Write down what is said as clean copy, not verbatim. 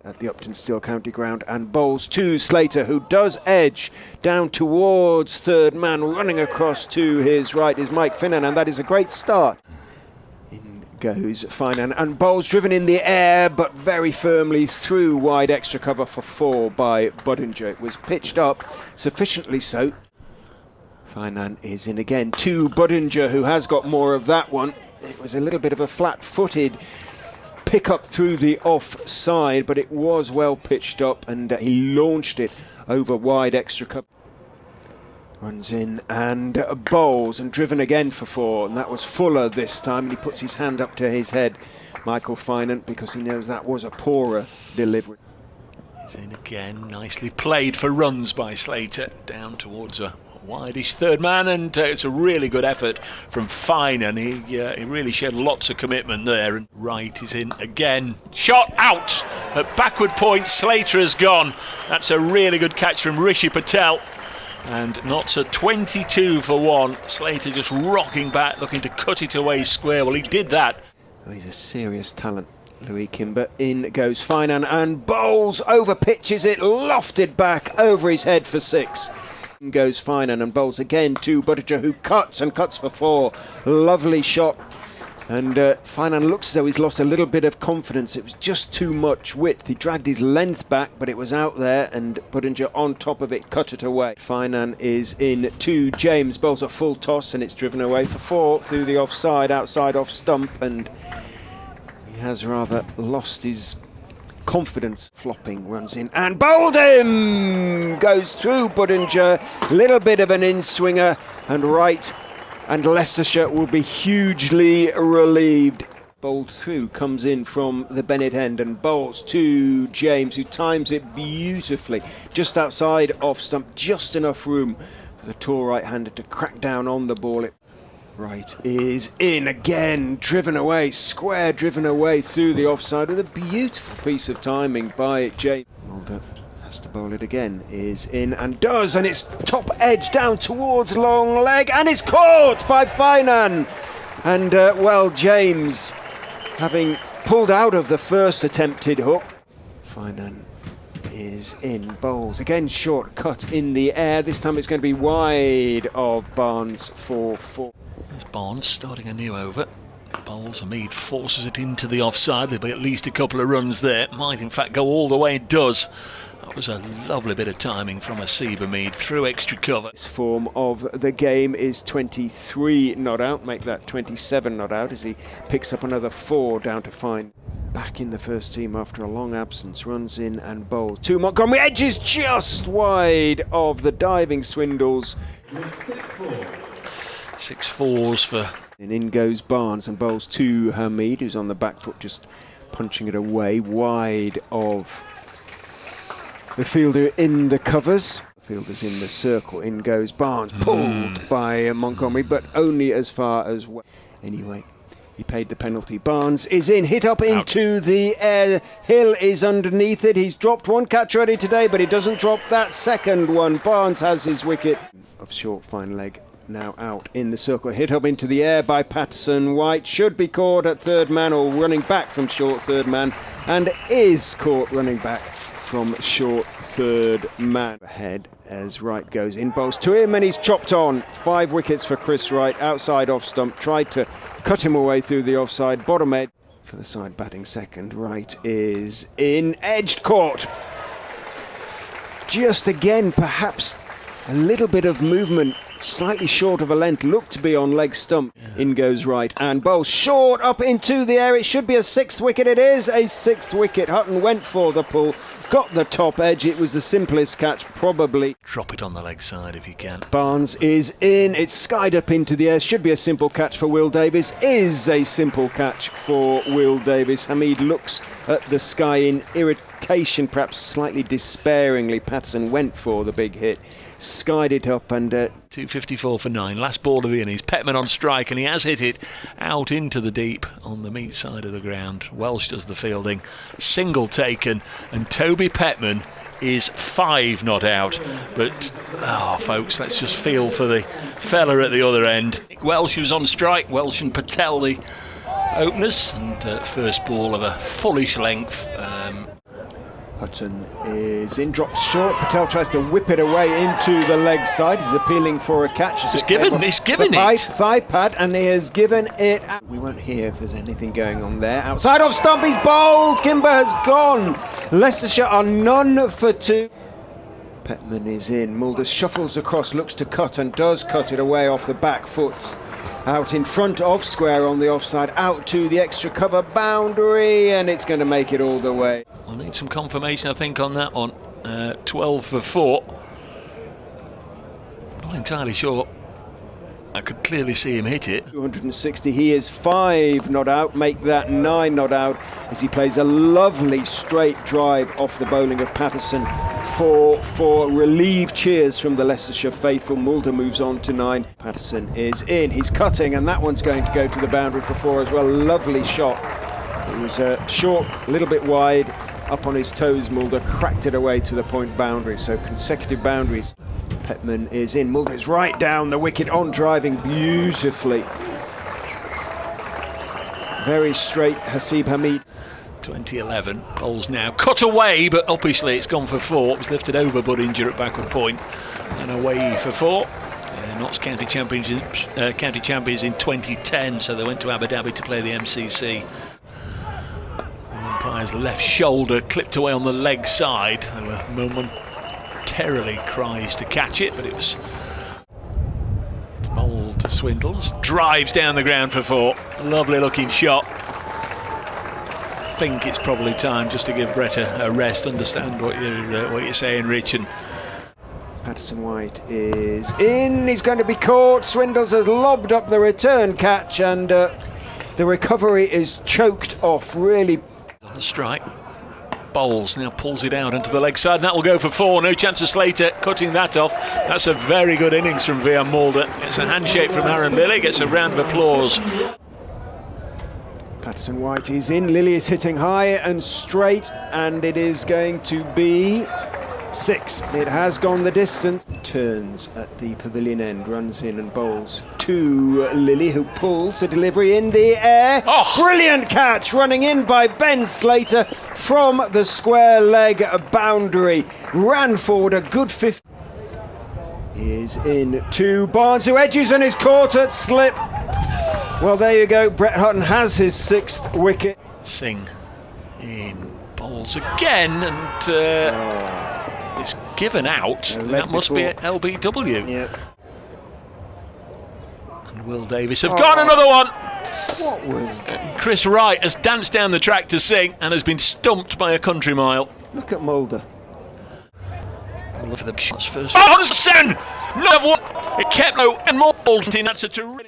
at the Upton Steel County Ground and bowls to Slater, who does edge down towards third man. Running across to his right is Mike Finnan, and that is a great start. In goes Finan and bowls driven in the air but very firmly through wide extra cover for 4 by Budinger. It was pitched up sufficiently so. Finan is in again to Budinger, who has got more of that one. It was a little bit of a flat-footed pick up through the offside, but it was well pitched up, and he launched it over wide extra cover. Runs in and bowls, and driven again for 4, and that was Fuller this time, and he puts his hand up to his head, Michael Finan, because he knows that was a poorer delivery. He's in again, nicely played for runs by Slater, down towards a wideish third man, and it's a really good effort from Finan. He really showed lots of commitment there. And right is in again, shot out at backward point. Slater has gone. That's a really good catch from Rishi Patel, and Notts are 22 for 1. Slater just rocking back, looking to cut it away square. Well, he did that. Oh, he's a serious talent, Louis Kimber. In goes Finan and bowls, over pitches it, lofted back over his head for 6. Goes Finan and bowls again to Budinger, who cuts and cuts for 4. Lovely shot, and Finan looks as though he's lost a little bit of confidence. It was just too much width. He dragged his length back, but it was out there, and Budinger on top of it cut it away. Finan is in to James, bowls a full toss, and it's driven away for 4 through the offside, outside off stump, and he has rather lost his confidence. Flopping runs in and bowled him! Goes through Budinger, little bit of an in-swinger, and right, and Leicestershire will be hugely relieved. Bowled through, comes in from the Bennett end and bowls to James, who times it beautifully, just outside off stump, just enough room for the tall right-hander to crack down on the ball. Right is in again, driven away, square driven away through the offside with a beautiful piece of timing by James. Mulder has to bowl it again, is in and does, and it's top edge down towards long leg, and it's caught by Finan. And well, James, having pulled out of the first attempted hook, Finan is in, bowls again, short cut in the air. This time it's going to be wide of Barnes for 4. There's Barnes starting a new over. Bowls Hameed forces it into the offside. There'll be at least a couple of runs there. Might in fact go all the way. It does. That was a lovely bit of timing from Haseeb Hameed through extra cover. This form of the game is 23 not out. Make that 27 not out as he picks up another 4 down to Fine. Back in the first team after a long absence. Runs in and bowls to Montgomery. Edges just wide of the diving Swindles. 6 4s for. And in goes Barnes and bowls to Hameed, who's on the back foot, just punching it away wide of the fielder in the covers. The fielder's in the circle. In goes Barnes, pulled by Montgomery, but only as far as well. Anyway, he paid the penalty. Barnes is in, hit up into the air. Hill is underneath it. He's dropped one catch already today, but he doesn't drop that second one. Barnes has his wicket of short fine leg. Now out in the circle, hit up into the air by Patterson. White should be caught at third man, or running back from short third man, and is caught running back from short third man. Ahead as Wright goes in, bowls to him, and he's chopped on. 5 wickets for Chris Wright, outside off stump, tried to cut him away through the offside, bottom edge. For the side batting second, Wright is in, edged, caught. Just again, perhaps a little bit of movement, slightly short of a length, looked to be on leg stump. In goes Wright and bowls short up into the air. It should be a 6th wicket. It is a 6th wicket. Hutton went for the pull, got the top edge. It was the simplest catch probably. Drop it on the leg side if you can. Barnes is in. It's skied up into the air. Should be a simple catch for Will Davis. Is a simple catch for Will Davis. Hameed looks at the sky in irritation, perhaps slightly despairingly. Patterson went for the big hit, skied it up, and 254 for 9. Last ball of the innings. Petman on strike, and he has hit it out into the deep on the meat side of the ground. Welsh does the fielding. Single taken, and Toby Petman is 5 not out. But, folks, let's just feel for the fella at the other end. Welsh was on strike. Welsh and Patel the openers, and first ball of a fullish length. Hutton is in, drops short. Patel tries to whip it away into the leg side. He's appealing for a catch. He's given it. Thigh pad, and he has given it. We won't hear if there's anything going on there. Outside off stump, he's bowled. Kimber has gone. Leicestershire are none for two. Petman is in. Mulder shuffles across, looks to cut, and does cut it away off the back foot. Out in front of square on the offside, out to the extra cover boundary, and it's going to make it all the way. We'll need some confirmation, I think, on that one. 12 for 4. Not entirely sure. I could clearly see him hit it. 260, he is 5 not out, make that 9 not out, as he plays a lovely straight drive off the bowling of Patterson for relieved cheers from the Leicestershire faithful. Mulder moves on to 9. Patterson is in, he's cutting, and that one's going to go to the boundary for 4 as well. Lovely shot. It was short, a little bit wide, up on his toes. Mulder cracked it away to the point boundary, so consecutive boundaries. Petman is in. Mulder is right down the wicket, on driving beautifully. Very straight, Haseeb Hameed. 2011, bowls now cut away, but obviously it's gone for 4. It was lifted over Budinger at backward point and away for 4. Notts County champions in 2010, so they went to Abu Dhabi to play the MCC. The umpire's left shoulder clipped away on the leg side. There were momentarily cries to catch it, but it was bowled to Swindles. Drives down the ground for 4. Lovely looking shot. I think it's probably time just to give Brett a rest. Understand what you're saying, Rich. And Patterson White is in. He's going to be caught. Swindles has lobbed up the return catch, and the recovery is choked off. Really on the strike. Bowles now pulls it out into the leg side, and that will go for 4. No chance of Slater cutting that off. That's a very good innings from Vian Mulder. Gets a handshake from Aaron Lilly, gets a round of applause. Patterson White is in. Lilly is hitting high and straight, and it is going to be 6. It has gone the distance. Turns at the pavilion end, runs in and bowls to Lilly, who pulls the delivery in the air. Oh. Brilliant catch, running in by Ben Slater from the square leg boundary. Ran forward a good 50. He is in to Barnes, who edges and is caught at slip. Well, there you go. Brett Hutton has his 6th wicket. Singh in, bowls again, and it's given out. That must be at LBW. Yep. And Will Davis have got another one. What was that? Chris Wright has danced down the track to Singh and has been stumped by a country mile. Look at Mulder. Look for the shots first. Oh, 7! Another one! It kept low and more. That's a terrific.